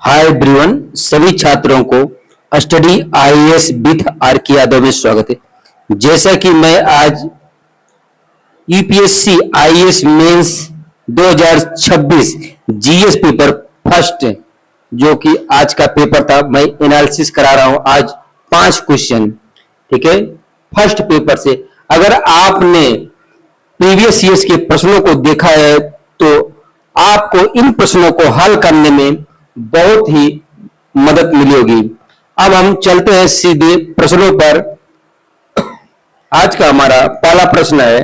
Hi everyone, सभी छात्रों को स्टडी आईएएस विथ आर के यादव में स्वागत है। जैसा कि मैं आज UPSC IAS mains 2026 GS paper first जो कि आज का पेपर था, मैं एनालिसिस करा रहा हूं आज 5 क्वेश्चन। ठीक है, फर्स्ट पेपर से अगर आपने प्रीवियस ईयर्स के प्रश्नों को देखा है तो आपको इन प्रश्नों को हल करने में बहुत ही मदद मिली होगी। अब हम चलते हैं सीधे प्रश्नों पर। आज का हमारा पहला प्रश्न है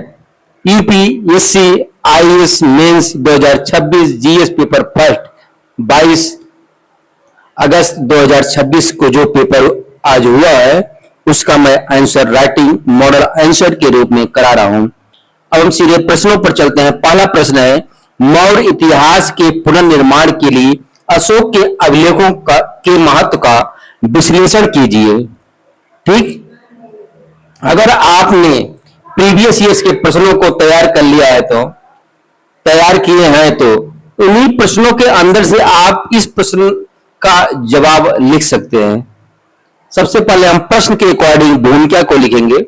UPSC IAS mains 2026 GS paper first 22 अगस्त 2026 को जो पेपर आज हुआ है उसका मैं आंसर राइटिंग मॉडल आंसर के रूप में करा रहा हूं। अब हम सीधे प्रश्नों पर चलते हैं। पहला प्रश्न है मौर्य इतिहास के पुनर्निर्माण के लिए अशोक के अभिलेखों के महत्व का विश्लेषण कीजिए। ठीक, अगर आपने प्रीवियस ईयर्स के प्रश्नों को तैयार कर लिया है तो तैयार किए हैं तो उन्हीं प्रश्नों के अंदर से आप इस प्रश्न का जवाब लिख सकते हैं। सबसे पहले हम प्रश्न के अकॉर्डिंग भूमिका को लिखेंगे।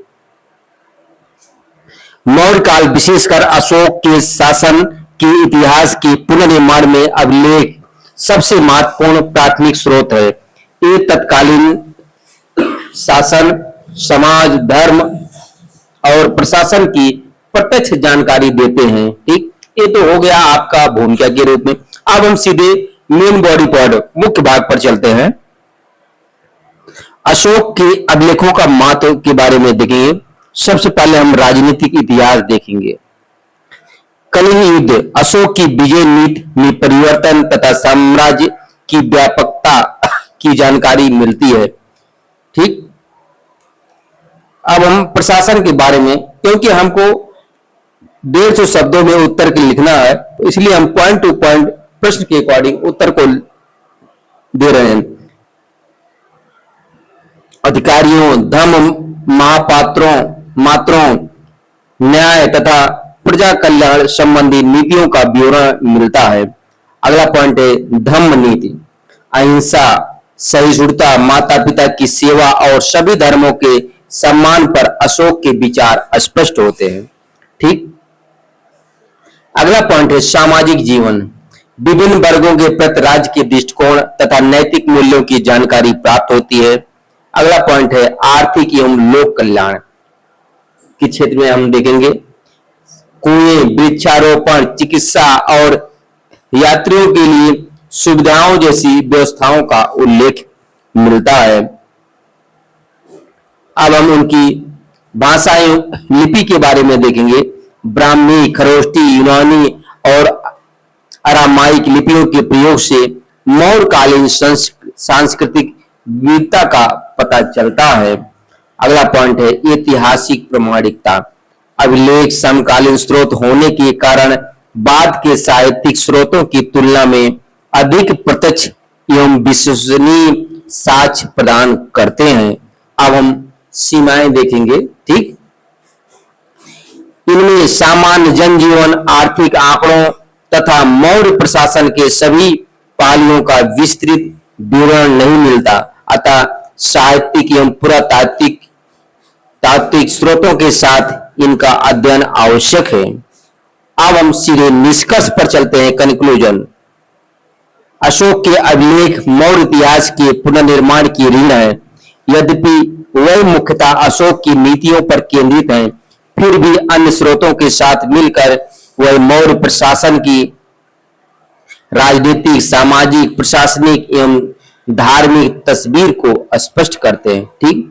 मौर्य काल विशेषकर अशोक के शासन के इतिहास के पुनर्निर्माण में अभिलेख सबसे महत्वपूर्ण प्राथमिक स्रोत है। ये तत्कालीन शासन, समाज, धर्म और प्रशासन की प्रत्यक्ष जानकारी देते हैं। ठीक, ये तो हो गया आपका भूमिका के रूप में। अब हम सीधे मेन बॉडी पार्ट मुख्य भाग पर चलते हैं। अशोक के अभिलेखों का महत्व के बारे में देखेंगे। सबसे पहले हम राजनीतिक इतिहास देखेंगे। कलिंग युद्ध, अशोक की विजय नीति में परिवर्तन तथा साम्राज्य की व्यापकता की जानकारी मिलती है। ठीक, अब हम प्रशासन के बारे में, क्योंकि हमको 150 शब्दों में उत्तर के लिखना है तो इसलिए हम पॉइंट टू पॉइंट प्रश्न के अकॉर्डिंग उत्तर को दे रहे हैं। अधिकारियों, धर्म महापात्रों, मात्रों, न्याय तथा प्रजा कल्याण संबंधी नीतियों का ब्यौरा मिलता है। अगला पॉइंट है धम्म नीति, अहिंसा, सहिष्णुता, माता पिता की सेवा और सभी धर्मों के सम्मान पर अशोक के विचार स्पष्ट होते हैं। ठीक, अगला पॉइंट है सामाजिक जीवन, विभिन्न वर्गों के प्रति राज्य के दृष्टिकोण तथा नैतिक मूल्यों की जानकारी प्राप्त होती है। अगला पॉइंट है आर्थिक एवं लोक कल्याण के क्षेत्र में हम देखेंगे कुएं, वृक्षारोपण, चिकित्सा और यात्रियों के लिए सुविधाओं जैसी व्यवस्थाओं का उल्लेख मिलता है। अब हम उनकी भाषाएं, लिपि के बारे में देखेंगे। ब्राह्मी, खरोष्टी, यूनानी और अरामाइक लिपियों के प्रयोग से मौर्यकालीन सांस्कृतिक विविधता का पता चलता है। अगला पॉइंट है ऐतिहासिक प्रामाणिकता, अभिलेख समकालीन स्रोत होने के कारण बाद के साहित्यिक स्रोतों की तुलना में अधिक प्रत्यक्ष एवं विश्वसनीय साक्ष्य प्रदान करते हैं। अब हम सीमाएं देखेंगे। ठीक, इनमें सामान्य जनजीवन, आर्थिक आंकड़ों तथा मौर्य प्रशासन के सभी पहलुओं का विस्तृत विवरण नहीं मिलता, अतः साहित्यिक एवं पुरातात्विक स्रोतों के साथ इनका अध्ययन आवश्यक है। अब हम सीधे निष्कर्ष पर चलते हैं, कंक्लूजन। अशोक के अभिलेख मौर्य इतिहास के पुनर्निर्माण की रीढ़ है। यद्यपि वह मुख्यतः अशोक की नीतियों पर केंद्रित हैं, फिर भी अन्य स्रोतों के साथ मिलकर वह मौर्य प्रशासन की राजनीतिक, सामाजिक, प्रशासनिक एवं धार्मिक तस्वीर को स्पष्ट करते हैं। ठीक,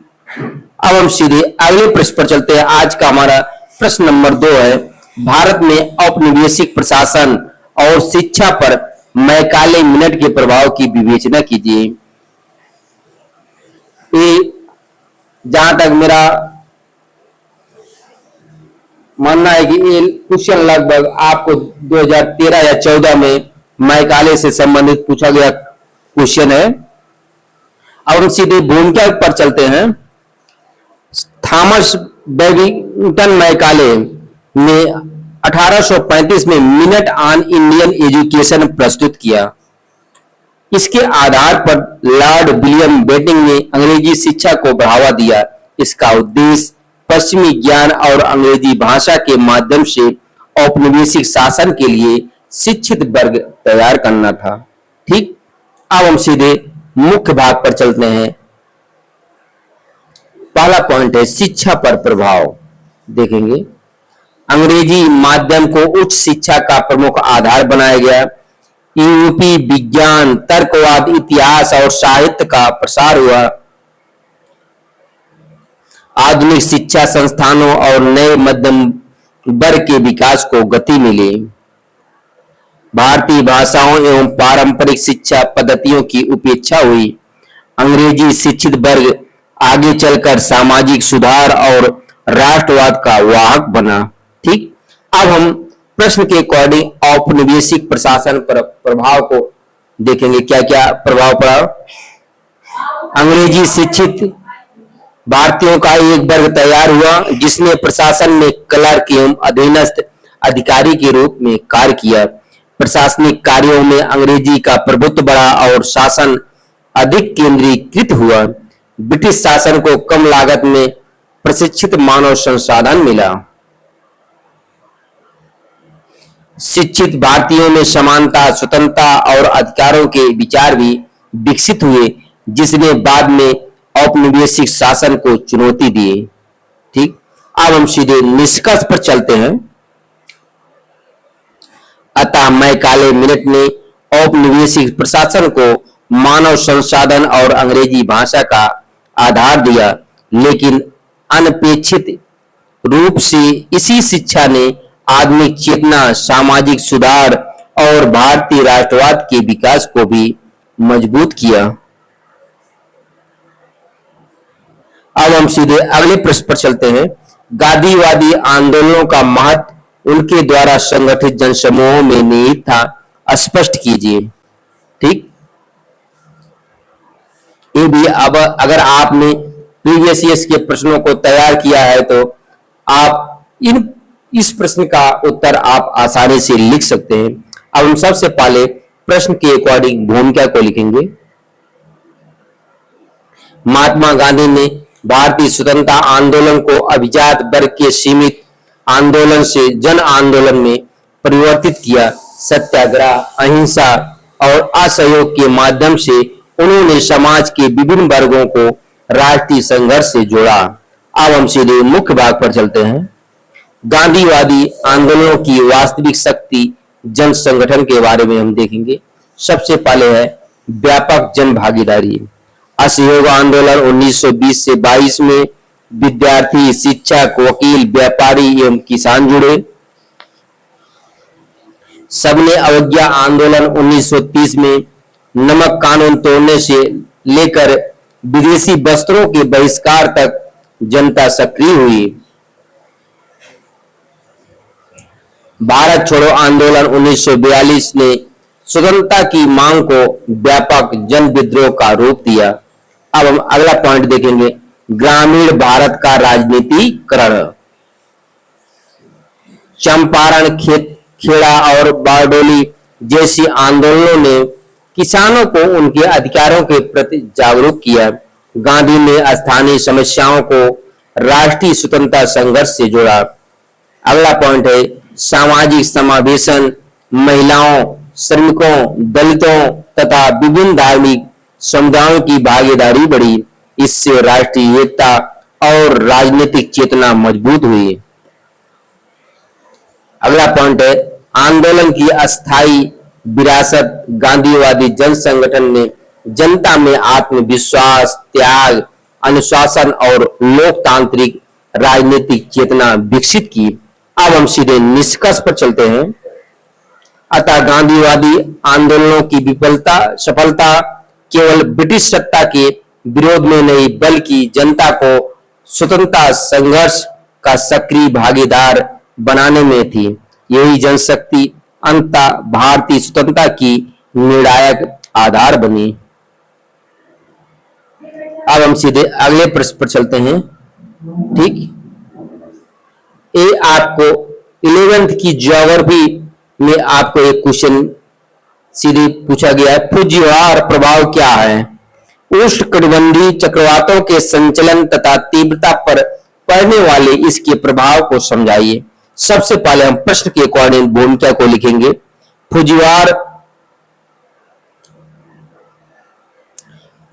अब हम सीधे अगले प्रश्न पर चलते हैं। आज का हमारा प्रश्न नंबर 2 है भारत में औपनिवेशिक प्रशासन और शिक्षा पर मैकाले मिनट के प्रभाव की विवेचना कीजिए। जहां तक मेरा मानना है कि ये क्वेश्चन लगभग आपको 2013 या 14 में मैकाले से संबंधित पूछा गया क्वेश्चन है। अब हम सीधे भूमिका पर चलते हैं। थॉमस बेबिंगटन मैकाले ने 1835 में मिनट ऑन इंडियन एजुकेशन प्रस्तुत किया। इसके आधार पर लॉर्ड विलियम बेंटिक ने अंग्रेजी शिक्षा को बढ़ावा दिया। इसका उद्देश्य पश्चिमी ज्ञान और अंग्रेजी भाषा के माध्यम से औपनिवेशिक शासन के लिए शिक्षित वर्ग तैयार करना था। ठीक, अब हम सीधे मुख्य भाग पर चलते हैं। पहला पॉइंट है शिक्षा पर प्रभाव। देखेंगे अंग्रेजी माध्यम को उच्च शिक्षा का प्रमुख आधार बनाया गया। यूरोपीय विज्ञान, तर्कवाद, इतिहास और साहित्य का प्रसार हुआ। आधुनिक शिक्षा संस्थानों और नए मध्यम वर्ग के विकास को गति मिली। भारतीय भाषाओं एवं पारंपरिक शिक्षा पद्धतियों की उपेक्षा हुई। अंग्रेजी शिक्षित वर्ग आगे चलकर सामाजिक सुधार और राष्ट्रवाद का वाहक बना। ठीक, अब हम प्रश्न के अकॉर्डिंग औपनिवेशिक प्रशासन पर प्रभाव को देखेंगे। क्या क्या प्रभाव पड़ा। अंग्रेजी शिक्षित भारतीयों का एक वर्ग तैयार हुआ जिसने प्रशासन में क्लर्क एवं अधीनस्थ अधिकारी के रूप में कार्य किया। प्रशासनिक कार्यों में अंग्रेजी का प्रभुत्व बढ़ा और शासन अधिक केंद्रीकृत हुआ। ब्रिटिश शासन को कम लागत में प्रशिक्षित मानव संसाधन मिला। शिक्षित भारतीयों में समानता, स्वतंत्रता और अधिकारों के विचार भी विकसित हुए जिसने बाद में औपनिवेशिक शासन को चुनौती दी। ठीक, अब हम सीधे निष्कर्ष पर चलते हैं। अतः मैकाले मिनट ने औपनिवेशिक प्रशासन को मानव संसाधन और अंग्रेजी भाषा का आधार दिया, लेकिन अनपेक्षित रूप से इसी शिक्षा ने आधुनिक चेतना, सामाजिक सुधार और भारतीय राष्ट्रवाद के विकास को भी मजबूत किया। अब हम सीधे अगले प्रश्न पर चलते हैं। गांधीवादी आंदोलनों का महत्व उनके द्वारा संगठित जनसमूहों में निहित था, स्पष्ट कीजिए। ठीक, ये भी अब अगर आपने प्रीवियस ईयर्स के प्रश्नों को तैयार किया है तो आप इस प्रश्न का उत्तर आप आसानी से लिख सकते हैं। अब हम सबसे पहले प्रश्न के अकॉर्डिंग भूमिका को लिखेंगे। महात्मा गांधी ने भारतीय स्वतंत्रता आंदोलन को अभिजात वर्ग के सीमित आंदोलन से जन आंदोलन में परिवर्तित किया। सत्याग्रह, अहिंसा और असहयोग के माध्यम से उन्होंने समाज के विभिन्न वर्गों को राष्ट्रीय संघर्ष से जोड़ा। अब हम सीधे मुख्य भाग पर चलते हैं। गांधीवादी आंदोलनों की वास्तविक शक्ति जन संगठन के बारे में हम देखेंगे। सबसे पहले है व्यापक जन भागीदारी। असहयोग आंदोलन 1920 से 22 में विद्यार्थी, शिक्षक, वकील, व्यापारी एवं किसान जुड़े। सबने अवज्ञा आंदोलन 1930 में नमक कानून तोड़ने से लेकर विदेशी वस्त्रों के बहिष्कार तक जनता सक्रिय हुई। भारत छोड़ो आंदोलन 1942 ने स्वतंत्रता की मांग को व्यापक जन विद्रोह का रूप दिया। अब हम अगला पॉइंट देखेंगे, ग्रामीण भारत का राजनीतिकरण। चंपारण, खेड़ा और बारडोली जैसी आंदोलनों ने किसानों को उनके अधिकारों के प्रति जागरूक किया। गांधी ने स्थानीय समस्याओं को राष्ट्रीय स्वतंत्रता संघर्ष से जोड़ा। अगला पॉइंट है सामाजिक समावेशन। महिलाओं, श्रमिकों, दलितों तथा विभिन्न धार्मिक समुदायों की भागीदारी बढ़ी। इससे राष्ट्रीय एकता और राजनीतिक चेतना मजबूत हुई। अगला पॉइंट है आंदोलन की अस्थायी विरासत। गांधीवादी जन संगठन ने जनता में आत्मविश्वास, त्याग, अनुशासन और लोकतांत्रिक राजनीतिक चेतना विकसित की। अब हम सीधे निष्कर्ष पर चलते हैं। अतः गांधीवादी आंदोलनों की सफलता केवल ब्रिटिश सत्ता के विरोध में नहीं बल्कि जनता को स्वतंत्रता संघर्ष का सक्रिय भागीदार बनाने में थी। यही जनशक्ति अंततः भारतीय स्वतंत्रता की निर्णायक आधार बनी। अब हम सीधे अगले प्रश्न पर चलते हैं। ठीक, ये आपको 11th की ज्योग्राफी में आपको एक क्वेश्चन सीधे पूछा गया है फुजिवार प्रभाव क्या है? उष्णकटिबंधीय चक्रवातों के संचलन तथा तीव्रता पर पड़ने वाले इसके प्रभाव को समझाइए। सबसे पहले हम प्रश्न के अकॉर्डिंग भूमिका को लिखेंगे। फुजिवार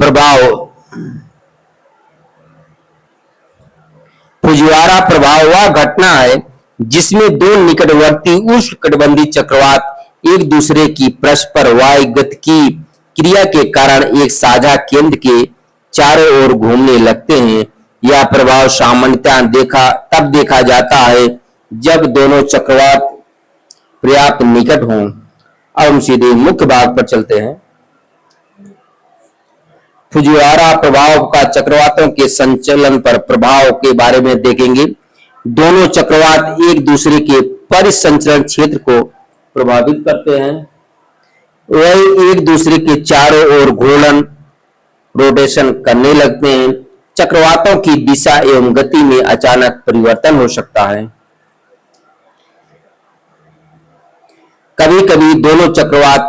प्रभाव, फुजिवारा प्रभाव वह घटना है जिसमें दो निकटवर्ती उष्णकटिबंधीय चक्रवात एक दूसरे की परस्पर वायुगतिकीय क्रिया के कारण एक साझा केंद्र के चारों ओर घूमने लगते हैं। यह प्रभाव सामान्यतः तब देखा जाता है जब दोनों चक्रवात पर्याप्त निकट हों। अब हम सीधे मुख्य भाग पर चलते हैं। फुजिवारा प्रभाव का चक्रवातों के संचलन पर प्रभाव के बारे में देखेंगे। दोनों चक्रवात एक दूसरे के परिसंचरण क्षेत्र को प्रभावित करते हैं। वह एक दूसरे के चारों ओर घूर्णन रोटेशन करने लगते हैं। चक्रवातों की दिशा एवं गति में अचानक परिवर्तन हो सकता है। कभी कभी दोनों चक्रवात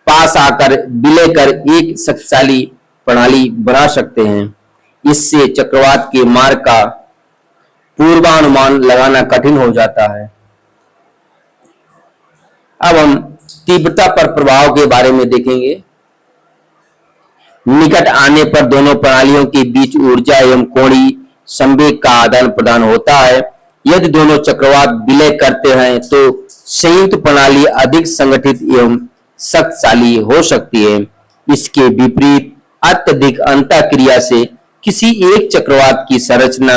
पास आकर विलय कर एक शक्तिशाली प्रणाली बना सकते हैं। इससे चक्रवात के मार्ग का पूर्वानुमान लगाना कठिन हो जाता है। अब हम तीव्रता पर प्रभाव के बारे में देखेंगे। निकट आने पर दोनों प्रणालियों के बीच ऊर्जा एवं कोणीय संवेग का आदान प्रदान होता है। यदि दोनों चक्रवात विलय करते हैं तो संयुक्त प्रणाली अधिक संगठित एवं शक्तिशाली हो सकती है। इसके विपरीत अत्यधिक अंतःक्रिया से किसी एक चक्रवात की संरचना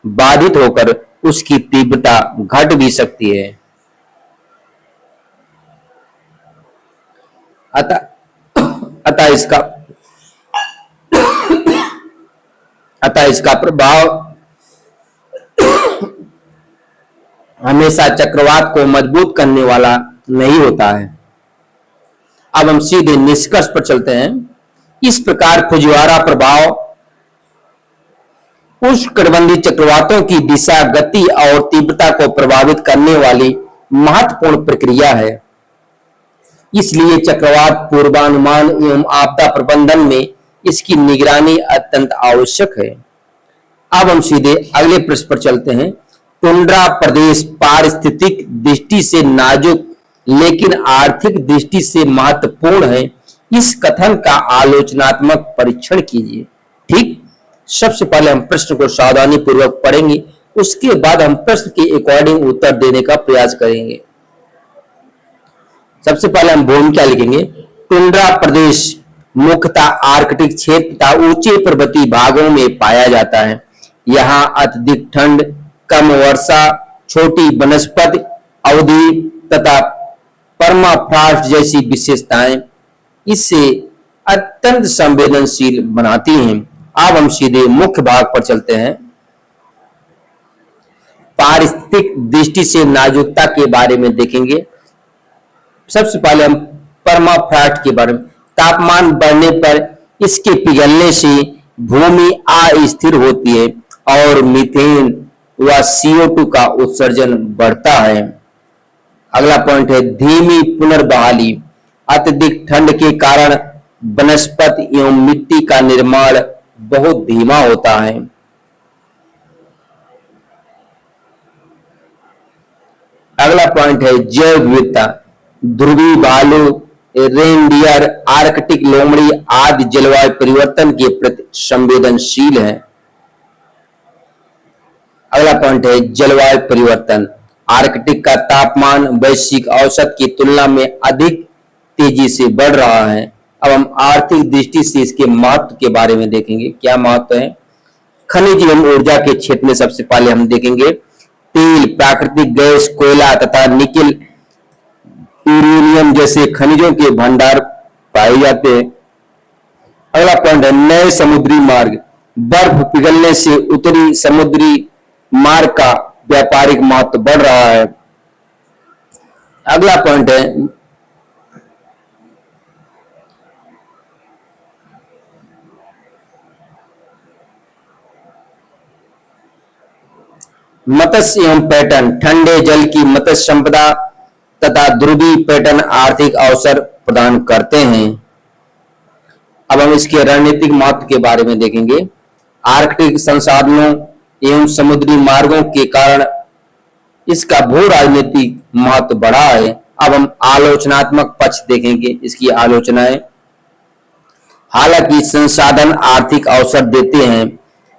बाधित होकर उसकी तीव्रता घट भी सकती है। अतः इसका प्रभाव हमेशा चक्रवात को मजबूत करने वाला नहीं होता है। अब हम सीधे निष्कर्ष पर चलते हैं। इस प्रकार फुजिवारा प्रभाव उष्णकटिबंधीय चक्रवातों की दिशा, गति और तीव्रता को प्रभावित करने वाली महत्वपूर्ण प्रक्रिया है। इसलिए चक्रवात पूर्वानुमान एवं आपदा प्रबंधन में इसकी निगरानी अत्यंत आवश्यक है। अब हम सीधे अगले प्रश्न पर चलते हैं। टुंड्रा प्रदेश पारिस्थितिक दृष्टि से नाजुक लेकिन आर्थिक दृष्टि से महत्वपूर्ण है। इस कथन का आलोचनात्मक परीक्षण कीजिए। ठीक, सबसे पहले हम प्रश्न को सावधानी पूर्वक पढ़ेंगे, उसके बाद हम प्रश्न के अकॉर्डिंग उत्तर देने का प्रयास करेंगे। सबसे पहले हम भूमिका लिखेंगे। टुंड्रा प्रदेश मुख्यतः आर्कटिक क्षेत्र तथा ऊंचे पर्वतीय भागों में पाया जाता है। यहाँ अत्यधिक ठंड, कम वर्षा, छोटी वनस्पति अवधि तथा परमाफ्रॉस्ट जैसी विशेषताएं इसे अत्यंत संवेदनशील बनाती हैं। अब हम सीधे मुख्य भाग पर चलते हैं। पारिस्थितिक दृष्टि से नाजुकता के बारे में देखेंगे। सबसे पहले हम परमाफ्रॉस्ट के बारे में। तापमान बढ़ने पर इसके पिघलने से भूमि अस्थिर होती है और मीथेन व CO2 का उत्सर्जन बढ़ता है। अगला पॉइंट है धीमी पुनर्बहाली। अत्यधिक ठंड के कारण वनस्पति एवं मिट्टी का निर्माण बहुत धीमा होता है। अगला पॉइंट है जैव विविधता। ध्रुवीय भालू, रेनडियर, आर्कटिक लोमड़ी आदि जलवायु परिवर्तन के प्रति संवेदनशील है। अगला पॉइंट है जलवायु परिवर्तन। आर्कटिक का तापमान वैश्विक औसत की तुलना में अधिक तेजी से बढ़ रहा है। अब हम आर्थिक दृष्टि से इसके महत्व के बारे में देखेंगे। क्या महत्व है? खनिज एवं ऊर्जा के क्षेत्र में सबसे पहले हम देखेंगे तेल, प्राकृतिक गैस, कोयला तथा निकेल, यूरेनियम जैसे खनिजों के भंडार पाए जाते हैं। अगला पॉइंट है नए समुद्री मार्ग। बर्फ पिघलने से उत्तरी समुद्री मार्ग का व्यापारिक महत्व बढ़ रहा है। अगला पॉइंट है मत्स्य एवं पर्यटन। ठंडे जल की मत्स्य संपदा तथा ध्रुवीय पर्यटन आर्थिक अवसर प्रदान करते हैं। अब हम इसके रणनीतिक महत्व के बारे में देखेंगे। आर्कटिक संसाधनों एवं समुद्री मार्गों के कारण इसका भू राजनीतिक महत्व बढ़ा है। अब हम आलोचनात्मक पक्ष देखेंगे, इसकी आलोचनाएं। हालांकि संसाधन आर्थिक अवसर देते हैं,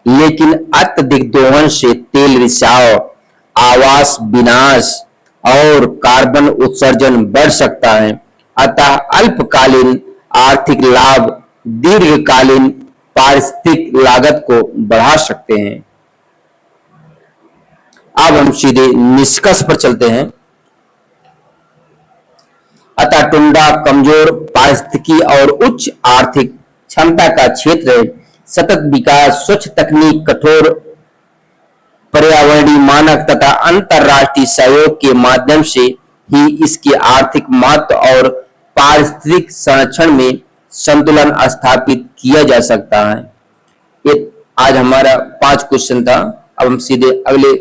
लेकिन अत्यधिक दोहन से तेल रिसाव, आवास विनाश और कार्बन उत्सर्जन बढ़ सकता है। अतः अल्पकालीन आर्थिक लाभ दीर्घकालीन पारिस्थितिक लागत को बढ़ा सकते हैं। अब हम सीधे निष्कर्ष पर चलते हैं। अतः टुंड्रा कमजोर पारिस्थितिकी और उच्च आर्थिक क्षमता का क्षेत्र है। सतत विकास, स्वच्छ तकनीक, कठोर पर्यावरणीय मानक तथा अंतरराष्ट्रीय सहयोग के माध्यम से ही इसके आर्थिक महत्व और पारिस्थितिक संरक्षण में संतुलन स्थापित किया जा सकता है। ये आज हमारा 5 क्वेश्चन था। अब हम सीधे अगले